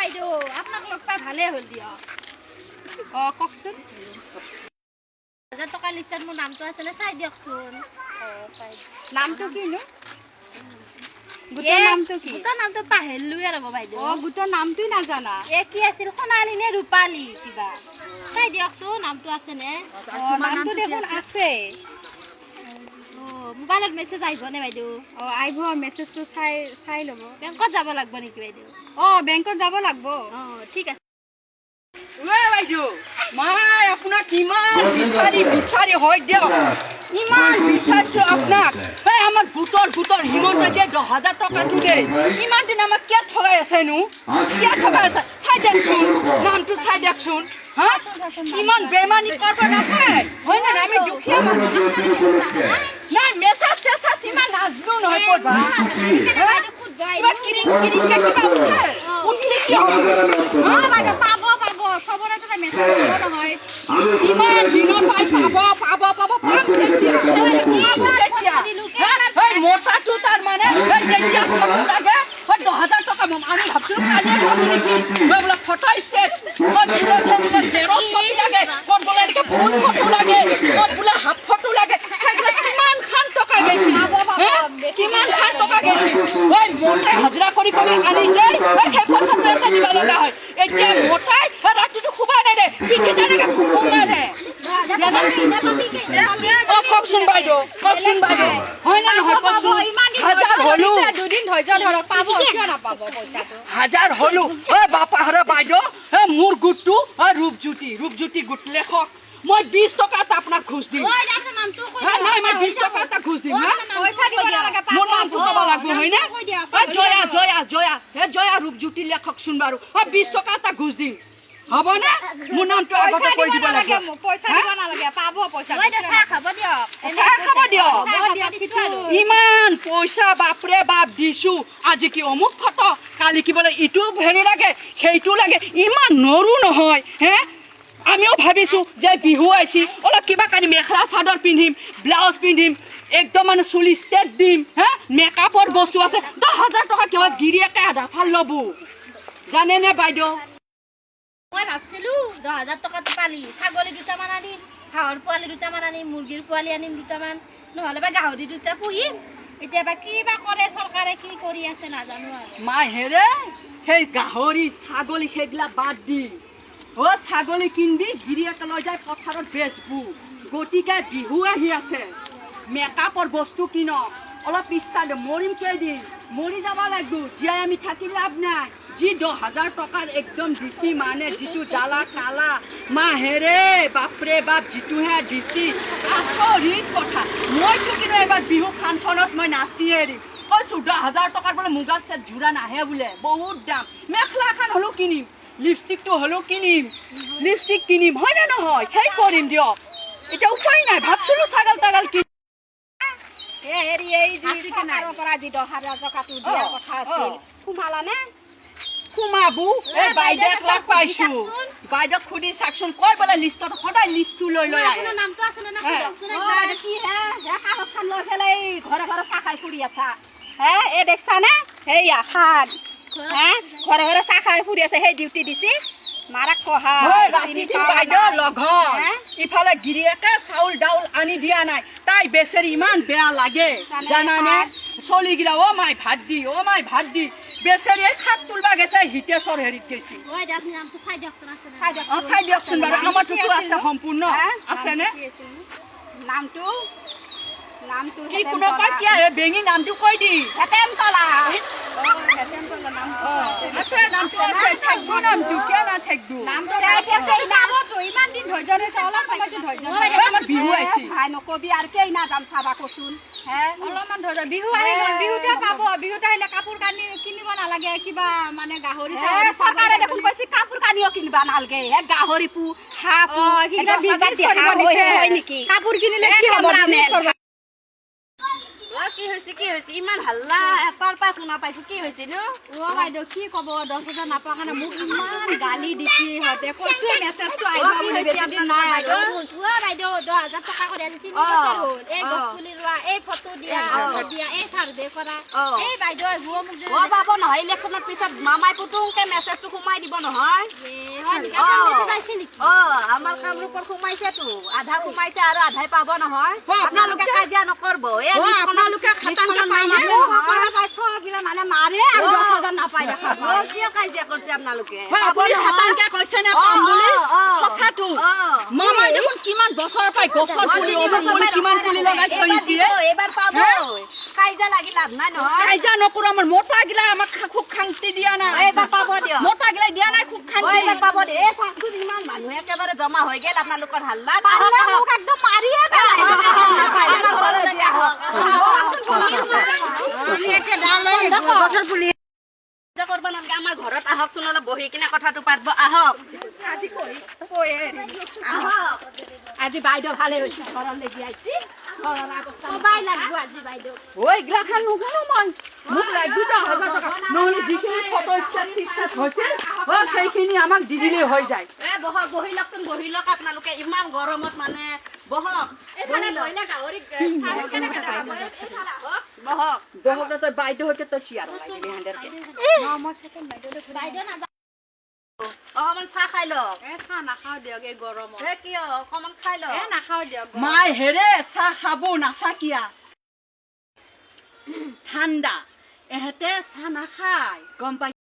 বাইদেউ আপোনাক লগ পাই ভালে হ'ল দিয়ক কওকচোন 1000 টকা লিষ্টত মোৰ নামটো আছে নে চাই দিয়কচোন নামটো কিনো গোটৰ নামটো কি গোটৰ নামটো পাহেলুৱে ৰব বাইদেউ গোটৰ নামটোই নাজানা কি আছিল সোণালী নে ৰূপালী কিবা চাই দিয়কচোন নামটো আছে নে নামটো দেখোন আছে মোবাইলত মেছেজ আহিব নে বাইদেউ আহিব মেছেজটো চাই ল'ব বেংকত যাব লাগিব নেকি বাইদেউ বেংকত যাব লাগিব ঠিক আছে বাইদেউ মই আপোনাক ইমান বিচাৰি হয় দিয়ক ইমান বিচাৰিছো আপোনাক আমাৰ গোটৰ হিমন্ত যে 10,000 টকাটো দেই ইমান দিন আমাক কিয় ঠগাই আছেনো কিয় ঠগাই আছে চাই দিয়কচোন নামটো চাই দিয়কচোন হা ইমান বেমানী কৰিব নাপায় হয় না আমি দুখীয়া মানুহ নাই মেছেজ চেছেজ ইমান নাজনো নহয় কৰবা কিবা কিৰিং কিবা উঠলে কি হ'ব পাব খবৰে তো মেছেজ আহিব নহয় ইমান দিনৰ পাব পাম মোটাটো তাৰ মানে যেতিয়া ফটো লাগে 10,000 টকা আমি ভাবছিলো বোলে ফটো স্টেট বোলে জেৰক্স কপি লাগে বোলে এনেকে ফুল ফটো লাগে বোলে হাফ ফটো লাগে কিমান খান টকা গৈছে কিমান খান টকা গৈছে মোটাই হাজিৰা কৰি আনিছে সেই পইচা পেঞ্চন দিব লগা হয় এতিয়া মোটাই ৰাতিটো শুবা নাই দে পিঠি তেনেকে ঘুমু মাৰে কওকচোন বাইদেউ হয় না নহয় হাজাৰ হলো দুদিন ধৈৰ্য ধৰক পাব কিয় নাপাব পইচাটো হাজাৰ হলো বাপাহৰা বাইদেউ মোৰ গোটটো ৰূপজ্যোতি গোট লেখক মই 20 টকা আপোনাক ঘুষ দিম নাই মই 20 টকা এটা ঘুষ দিম পইচা দিব নালাগে মোৰ নামটো ক'ব লাগিব হয় না জয়া ৰূপজ্যোতি লেখকচোন বাৰু 20 টকা এটা ঘুষ দিম হ'ব নে মোৰ নামটো আগতে কৈ দিব লাগে পইচা দিব নালাগে পাব পইচা চাহ খাব দিয়ক ইমান পইচা বাপৰে বাপ দিছো আজি কি অমুক ফটো কালি কি বোলে ইটো হেৰি লাগে সেইটো লাগে ইমান নৰো নহয় আমিও ভাবিছো যে বিহু আইছি অলপ কিবা কানি মেখেলা চাদৰ পিন্ধিম ব্লাউজ পিন্ধিম একদম মানে চুলি ষ্টেট দিম মেকআপৰ বস্তু আছে 10,000 টকা কিবা গিৰিয়েকে আধা ফাল ল'ব জানে নে বাইদেউ মই ভাবছিলো 10,000 টকাটো পালি ছাগলী দুটামান আনিম হাঁহৰ পোৱালি দুটামান আনিম মুৰ্গীৰ পোৱালি আনিম দুটামান নহ'লে বা গাহৰি দুটা পুহিম এতিয়া বা কিবা কৰে চৰকাৰে কি কৰি আছে নাজানো আৰু মাহেৰে সেই গাহৰি ছাগলী সেইবিলাক বাদ দি ছাগলী কিনবি গিৰিয়েকে লৈ যায় পথাৰত বেচবো গতিকে বিহু আহি আছে মেকআপৰ বস্তু কিনক অলপ পিছতালে মৰিম কেইদিন মৰি যাব লাগিব জীয়াই আমি থাকি লাভ নাই যি 10,000 টকাৰ একদম দিছি মানে যিটো জ্বালা কালা মাহেৰে বাপৰে বাপ যিটোহে দিছি আচৰিত কথা মইতো কিন্তু এবাৰ বিহু ফাংচনত মই নাচি এৰিম কৈছো 10,000 টকাৰ বোলে মুগাৰ চেট জোৰা নাহে বোলে বহুত দাম মেখেলা এখন হ'লেও কিনিম লিপষ্টিকটো হ'লেও কিনিম হয় নে নহয় সেই কৰিম দিয়ক এতিয়া উপায় নাই ভাবছিলো ছাগল তাগল কিনিম সোমাবো বাইদেউক লগ পাইছো বাইদেউক সুধি চাকচোন কয় বোলে লিষ্টত সদায় লিষ্টটো লৈ আহে নামটো আছে নে ঘৰে ঘৰে চাহ খাই ফুৰি আছা এই দেখছা নে সেয়া শাক ঘৰে ঘৰে চাহ খাই ফুৰি আছে সেই ডিউটি দিছি মাৰাক কহা বাইদেউ লগত ইফালে গিৰিয়েকে চাউল দাউল আনি দিয়া নাই তাই বেচেৰি ইমান বেয়া লাগে জানানে চলিগিলা মাই ভাত দি বেচেৰি শাক তুলবা গেছে হিতেশ্বৰ হেৰিত গেছি চাই দিয়কচোন বাৰু আমাৰতো আছে সম্পূৰ্ণ আছেনে নামটো কি কোনো কয় কিয় বেঙি নামটো কৈ দি আছে নামটো আছে থাকবো নামটো কিয় নাথাকবো ইমান দিন ধৈৰ্য লৈছে অলপ সময়তো ধৈৰ্য বিহু আহিছে ভাই নকবি আৰু কেই না যাম চাবা কচোন অলপমান ধৈৰ্য বিহু আহি বিহুতে পাব বিহুতে আহিলে কাপোৰ কানি কিনিব নালাগে কিবা মানে গাহৰি চৰকাৰে দেখোন কৈছে কাপোৰ কানিও কিনিব নালাগে গাহৰি পু হাঁহ কাপোৰ কিনিলে কি হ'ব হৈছে ইমান হাল্লা এটাৰ পৰা শুনা পাইছো কি হৈছে নো অ বাইদেউ কি কব 10,000 নাপোৱা কাৰণে মোক ইমান গালি দিছি সিহঁতে কৈছে মেছেজটো আহিব বুলি বেছি দিন নাই আৰু বাইদেউ 10,000 টকা কৰি আছে 3 বছৰ হ'ল এই গছ পুলি ৰোৱা এই ফটো দিয়া এই চাৰ্ভে কৰা এই বাইদেউ আহিব মোক যে পাব নহয় ইলেকশ্যনৰ পিছত মামাই পুতুংকে মেছেজটো সোমাই দিব নহয় পাইছে নেকি আমাৰ কামৰূপত সোমাইছেতো আধা সোমাইছে আৰু আধাই পাব নহয় আপোনালোকে কাজিয়া নকৰব আপোনালোকে খাটাংকে পাই না চবগিলা মানে মাৰে আৰু 10,000 নাপায় দেখা পায় কিয় কাজিয়া কৰিছে আপোনালোকে আপুনি খাটাংকে কৈছে নে পাম বুলি সঁচাটো মামাই দেখোন কিমান বছৰ পাই গছৰ পুলি অমুক পুলি কিমান পুলি লগাই থৈছে এইবাৰ পাব কাজিয়া লাগি লাভ নাই নহয় কাইজা নকৰো আমাৰ মোটা গিলা আমাক খুব খাংতি দিয়া নাই এইবাৰ পাব দিয়ক মোটা গিলা দিয়া নাই খুব খাংতি এইবাৰ পাব দে এই চাকচোন ইমান মানুহ একেবাৰে জমা হৈ গেল আপোনালোকৰ হাল্লা মোক একদম মাৰিয়ে আমাৰ ঘৰত আহকচোন অলপ বহি কিনে কথাটো পাতিব আহক আজি বাইদেউ ভালে হৈছে ঘৰত লাগি আহিছি সবাই লাগব আজি বাইদেউ ওই গ্লাখান নুগানো মই মোক লাগি 10,000 টকা নহলে যিখিনি ফটো ষ্টেট হৈছিল সেইখিনি আমাক দি দিলে হৈ যায় বহক বহি লওকচোন বহি লওক আপোনালোকে ইমান গৰমত মানে বহক বহক বহক তই বাইদেউ হইতে তো চিয়ার লাগি হান্ডারকে বাইদেউ না অকমান চাহ খাই লওক চাহ নাখাওঁ দিয়ক এই গৰমত কিয় অকমান খাই লওক নাখাওঁ দিয়ক মাই হেৰে চাহ খাবো নাচাকিয়া ঠান্ডা এহেতে চাহ নাখায় গম পাই